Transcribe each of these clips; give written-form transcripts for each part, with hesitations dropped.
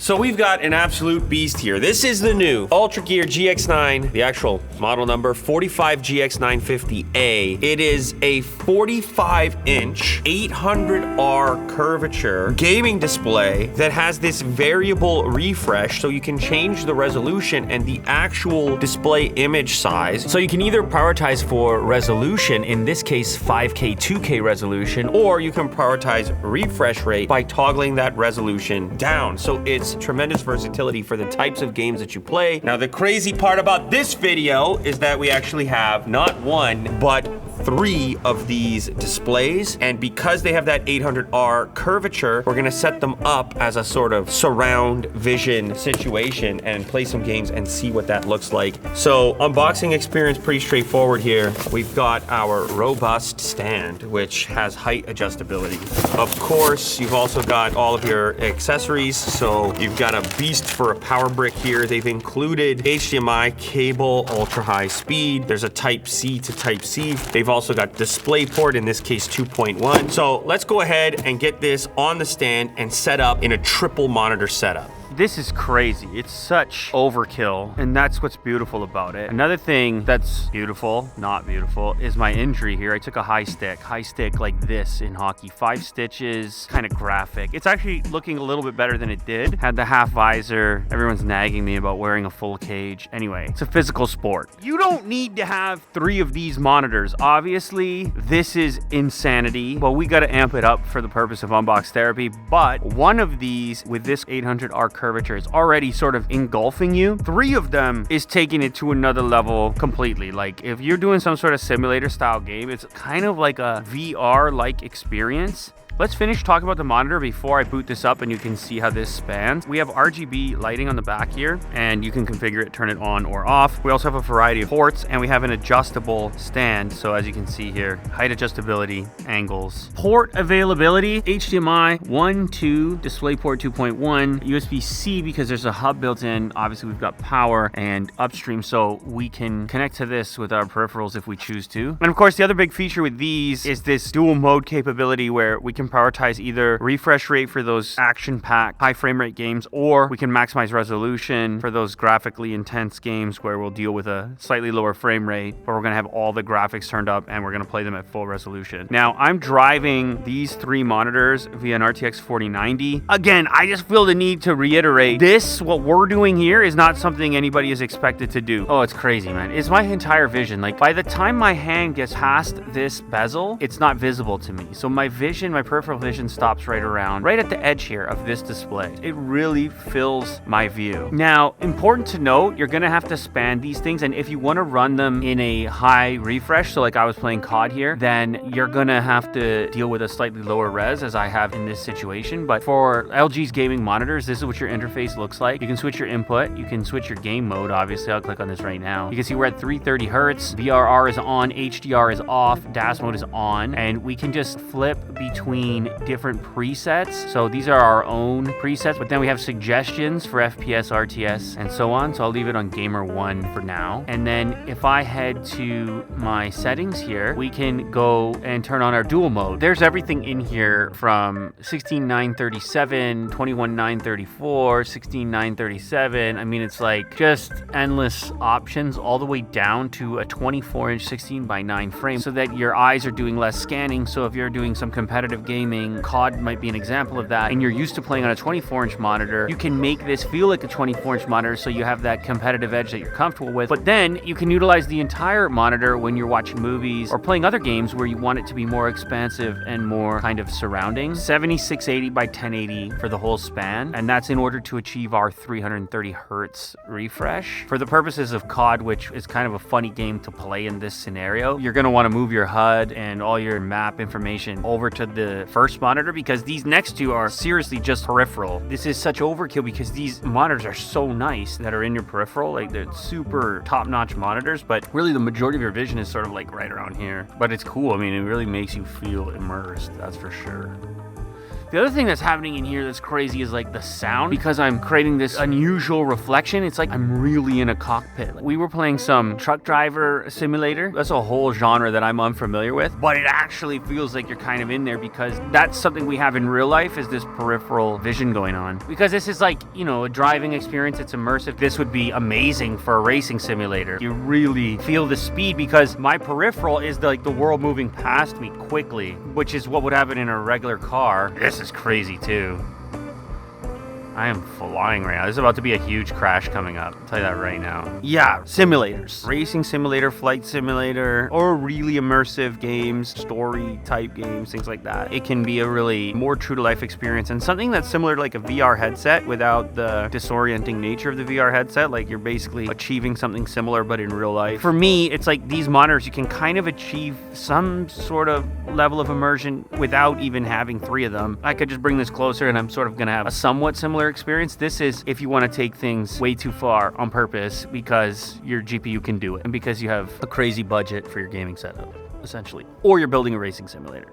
So we've got an absolute beast here. This is the new UltraGear GX9, the actual model number 45 GX950A. It is a 45-inch 800R curvature gaming display that has this variable refresh, so you can change the resolution and the actual display image size. So you can either prioritize for resolution, in this case 5K 2K resolution, or you can prioritize refresh rate by toggling that resolution down. So it's tremendous versatility for the types of games that you play. Now, the crazy part about this video is that we actually have not one, but 3 of these displays, and because they have that 800R curvature, we're gonna set them up as a sort of surround vision situation and play some games and see what that looks like. So unboxing experience pretty straightforward here. We've got our robust stand, which has height adjustability. Of course, you've also got all of your accessories. So you've got a beast for a power brick here. They've included HDMI cable, ultra high speed. There's a type C to type C. They've also got DisplayPort, in this case 2.1. So let's go ahead and get this on the stand and set up in a triple monitor setup. This is crazy. It's such overkill, and that's what's beautiful about it. Another thing that's beautiful, not beautiful, is my injury here. I took a high stick like this in hockey. 5 stitches, kind of graphic. It's actually looking a little bit better than it did. Had the half visor. Everyone's nagging me about wearing a full cage. Anyway, it's a physical sport. You don't need to have 3 of these monitors. Obviously, this is insanity. Well, we gotta amp it up for the purpose of unbox therapy, but one of these with this 800R curvature is already sort of engulfing you. 3 of them is taking it to another level completely. Like, if you're doing some sort of simulator style game, it's kind of like a VR-like experience. Let's finish talking about the monitor before I boot this up and you can see how this spans. We have RGB lighting on the back here, and you can configure it, turn it on or off. We also have a variety of ports, and we have an adjustable stand. So as you can see here, height adjustability, angles. Port availability, HDMI 1, 2, DisplayPort 2.1, USB-C because there's a hub built in. Obviously we've got power and upstream, so we can connect to this with our peripherals if we choose to. And of course, the other big feature with these is this dual mode capability where we can prioritize either refresh rate for those action-packed high frame rate games, or we can maximize resolution for those graphically intense games where we'll deal with a slightly lower frame rate, but we're gonna have all the graphics turned up and we're gonna play them at full resolution. Now, I'm driving these 3 monitors via an RTX 4090. Again, I just feel the need to reiterate this, what we're doing here, is not something anybody is expected to do. Oh, it's crazy, man. It's my entire vision. Like, by the time my hand gets past this bezel, it's not visible to me. So my vision, my peripheral vision stops right at the edge here of this display. It really fills my view. Now, important to note, you're gonna have to span these things, and if you want to run them in a high refresh, so like I was playing COD here, then you're gonna have to deal with a slightly lower res, as I have in this situation. But for LG's gaming monitors, this is what your interface looks like. You can switch your input, you can switch your game mode. Obviously, I'll click on this right now. You can see we're at 330 hertz, VRR is on, HDR is off, DAS mode is on, and we can just flip between different presets. So these are our own presets, but then we have suggestions for FPS, RTS, and so on. So I'll leave it on Gamer 1 for now. And then if I head to my settings here, we can go and turn on our dual mode. There's everything in here from 16:937, 21:934, 16:937. I mean, it's like just endless options all the way down to a 24-inch 16:9 frame so that your eyes are doing less scanning. So if you're doing some competitive gaming, COD might be an example of that, and you're used to playing on a 24-inch monitor, you can make this feel like a 24-inch monitor so you have that competitive edge that you're comfortable with. But then you can utilize the entire monitor when you're watching movies or playing other games where you want it to be more expansive and more kind of surrounding. 7680 by 1080 for the whole span, and that's in order to achieve our 330 hertz refresh. For the purposes of COD, which is kind of a funny game to play in this scenario, you're going to want to move your HUD and all your map information over to the first monitor, because these next 2 are seriously just peripheral. This is such overkill because these monitors are so nice that are in your peripheral. Like, they're super top-notch monitors, but really the majority of your vision is sort of like right around here. But it's cool. I mean, it really makes you feel immersed, that's for sure. The other thing that's happening in here that's crazy is like the sound, because I'm creating this unusual reflection. It's like I'm really in a cockpit. We were playing some truck driver simulator. That's a whole genre that I'm unfamiliar with, but it actually feels like you're kind of in there, because that's something we have in real life, is this peripheral vision going on. Because this is like, you know, a driving experience. It's immersive. This would be amazing for a racing simulator. You really feel the speed, because my peripheral is like the world moving past me quickly, which is what would happen in a regular car. This is crazy too. I am flying right now. There's about to be a huge crash coming up. I'll tell you that right now. Yeah, simulators. Racing simulator, flight simulator, or really immersive games, story type games, things like that. It can be a really more true to life experience, and something that's similar to like a VR headset without the disorienting nature of the VR headset. Like you're basically achieving something similar but in real life. For me, it's like these monitors, you can kind of achieve some sort of level of immersion without even having 3 of them. I could just bring this closer and I'm sort of gonna have a somewhat similar experience. This is if you want to take things way too far on purpose because your GPU can do it, and because you have a crazy budget for your gaming setup, essentially, or you're building a racing simulator.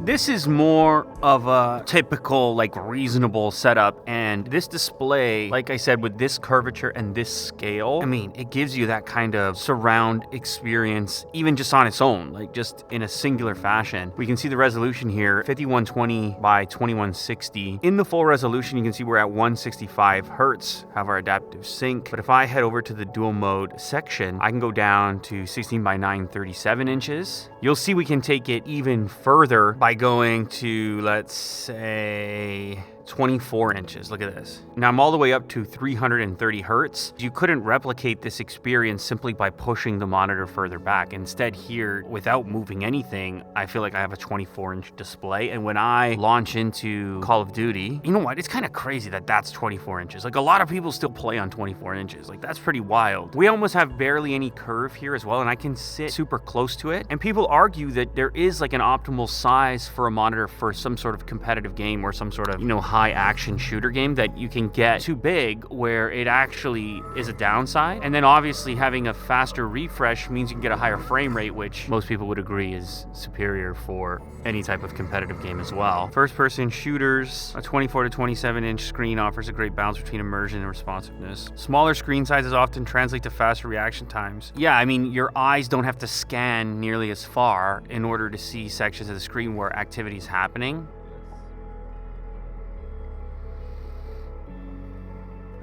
This is more of a typical, like, reasonable setup, and this display, like I said, with this curvature and this scale, I mean, it gives you that kind of surround experience, even just on its own, like just in a singular fashion. We can see the resolution here, 5120 by 2160. In the full resolution, you can see we're at 165 hertz, have our adaptive sync. But if I head over to the dual mode section, I can go down to 16 by 9, 37 inches. You'll see we can take it even further by going to, let's say, 24 inches. Look at this. Now I'm all the way up to 330 hertz. You couldn't replicate this experience simply by pushing the monitor further back. Instead here, without moving anything, I feel like I have a 24-inch display. And when I launch into Call of Duty, you know what? It's kind of crazy that that's 24 inches. Like, a lot of people still play on 24 inches. Like, that's pretty wild. We almost have barely any curve here as well, and I can sit super close to it. And people argue that there is like an optimal size for a monitor for some sort of competitive game or some sort of, you know, high action shooter game, that you can get too big where it actually is a downside. And then obviously having a faster refresh means you can get a higher frame rate, which most people would agree is superior for any type of competitive game as well. First person shooters, a 24 to 27 inch screen offers a great balance between immersion and responsiveness. Smaller screen sizes often translate to faster reaction times. Yeah, I mean, your eyes don't have to scan nearly as far in order to see sections of the screen where activity is happening.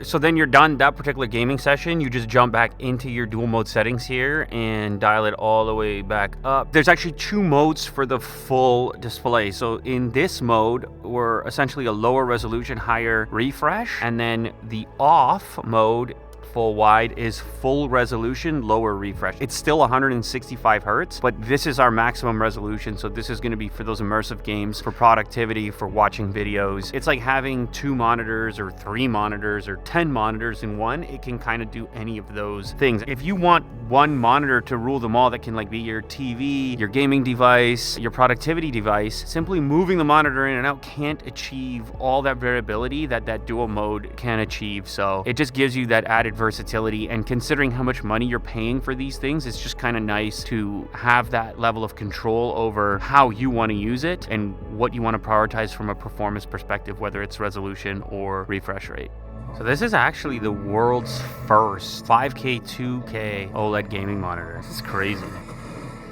So then you're done that particular gaming session. You just jump back into your dual mode settings here and dial it all the way back up. There's actually 2 modes for the full display. So in this mode, we're essentially a lower resolution, higher refresh. And then the off mode, full wide, is full resolution, lower refresh. It's still 165 hertz, but this is our maximum resolution. So this is going to be for those immersive games, for productivity, for watching videos. It's like having 2 monitors or 3 monitors or 10 monitors in one. It can kind of do any of those things. If you want one monitor to rule them all, that can like be your TV, your gaming device, your productivity device, simply moving the monitor in and out can't achieve all that variability that that dual mode can achieve. So it just gives you that added versatility, and considering how much money you're paying for these things, it's just kind of nice to have that level of control over how you want to use it and what you want to prioritize from a performance perspective, whether it's resolution or refresh rate. So this is actually the world's first 5K 2K OLED gaming monitor. This is crazy.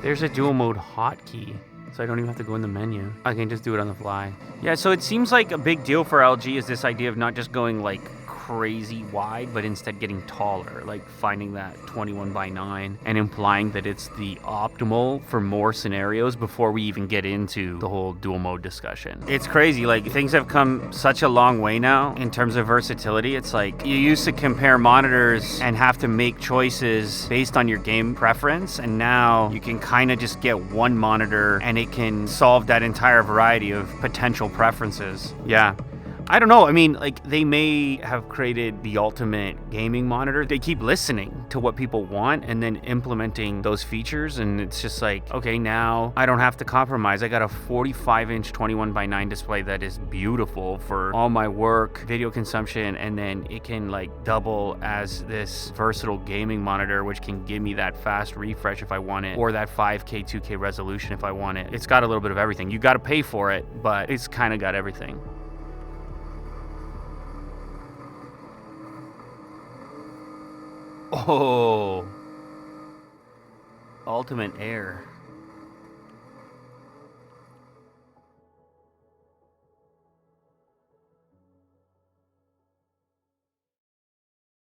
There's a dual mode hotkey, so I don't even have to go in the menu. I can just do it on the fly. Yeah, so it seems like a big deal for LG is this idea of not just going like crazy wide, but instead getting taller, like finding that 21 by 9 and implying that it's the optimal for more scenarios before we even get into the whole dual mode discussion. It's crazy, like things have come such a long way now in terms of versatility. It's like you used to compare monitors and have to make choices based on your game preference, and now you can kind of just get one monitor and it can solve that entire variety of potential preferences. Yeah. I don't know. I mean, like, they may have created the ultimate gaming monitor. They keep listening to what people want and then implementing those features. And it's just like, okay, now I don't have to compromise. I got a 45-inch 21:9 display that is beautiful for all my work, video consumption, and then it can like double as this versatile gaming monitor, which can give me that fast refresh if I want it, or that 5K, 2K resolution if I want it. It's got a little bit of everything. You got to pay for it, but it's kind of got everything. Oh, Ultimate Air.